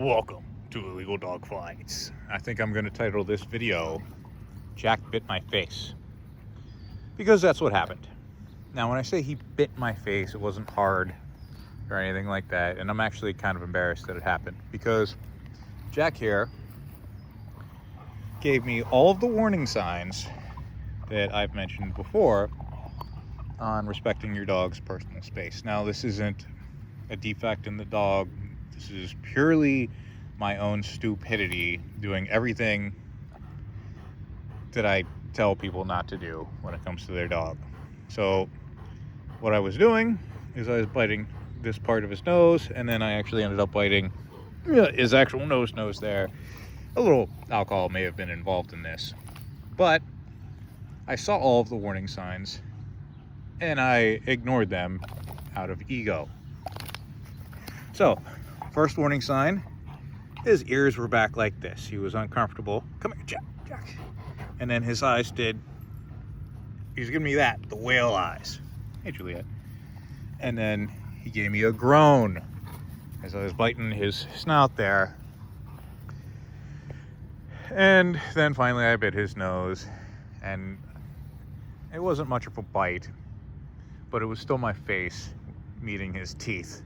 Welcome to Illegal Dog Fights. I think I'm going to title this video, Jack Bit My Face. Because that's what happened. Now, when I say he bit my face, it wasn't hard or anything like that. And I'm actually kind of embarrassed that it happened. Because Jack here gave me all of the warning signs that I've mentioned before on respecting your dog's personal space. Now, this isn't a defect in the dog. This is purely my own stupidity doing everything that I tell people not to do when it comes to their dog. So what I was doing is I was biting this part of his nose, and then I actually ended up biting his actual nose there. A little alcohol may have been involved in this, but I saw all of the warning signs and I ignored them out of ego. So, first warning sign, his ears were back like this. He was uncomfortable. Come here, Jack. And then his eyes he was giving me that, the whale eyes. Hey, Juliet. And then he gave me a groan as I was biting his snout there. And then finally I bit his nose, and it wasn't much of a bite, but it was still my face meeting his teeth.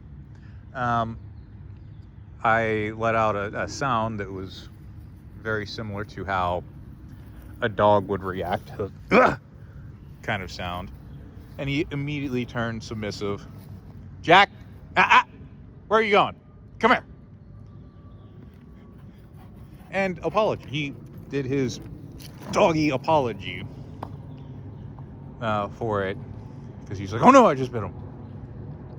I let out a sound that was very similar to how a dog would react, kind of sound. And he immediately turned submissive. Jack, where are you going? Come here. And apology. He did his doggy apology for it, because he's like, oh no, I just bit him.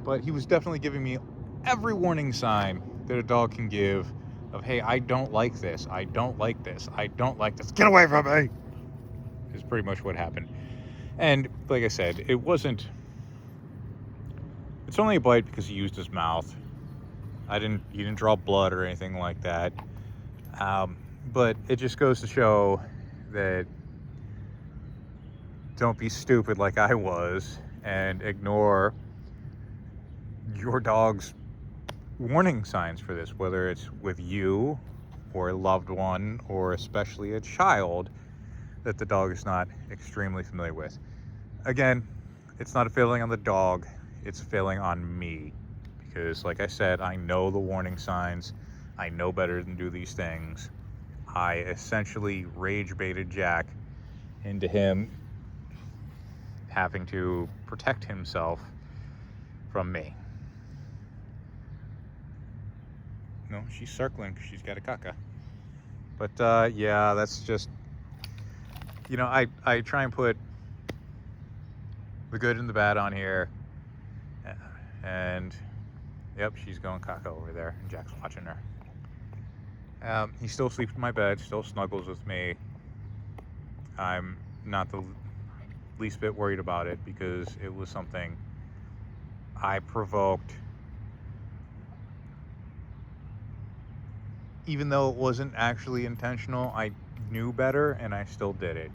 But he was definitely giving me every warning sign that a dog can give of, hey, I don't like this, I don't like this, I don't like this, get away from me, is pretty much what happened. And like I said, it's only a bite because he used his mouth. He didn't draw blood or anything like that. But it just goes to show that don't be stupid like I was and ignore your dog's warning signs for this, whether it's with you or a loved one or especially a child that the dog is not extremely familiar with. Again, it's not a failing on the dog, it's a failing on me, because like I said, I know the warning signs, I know better than do these things. I essentially rage baited Jack into him having to protect himself from me. No, she's circling because she's got a caca. But yeah, that's just, I try and put the good and the bad on here. And yep, she's going caca over there, and Jack's watching her. He still sleeps in my bed, still snuggles with me. I'm not the least bit worried about it because it was something I provoked. Even though it wasn't actually intentional, I knew better and I still did it.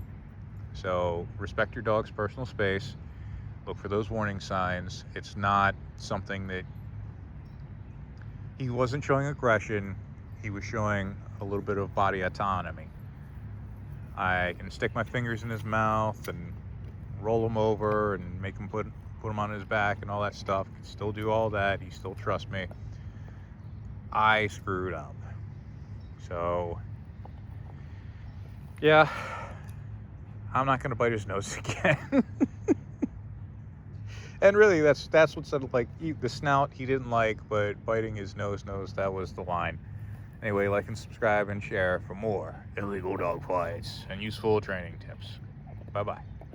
So respect your dog's personal space. Look for those warning signs. It's not something that he wasn't showing aggression. He was showing a little bit of body autonomy. I can stick my fingers in his mouth and roll him over and make him put him on his back and all that stuff. Can still do all that. He still trusts me. I screwed up. So, yeah, I'm not going to bite his nose again. And really, that's what said, like, the snout he didn't like, but biting his nose, that was the line. Anyway, like and subscribe and share for more illegal dog fights and useful training tips. Bye-bye.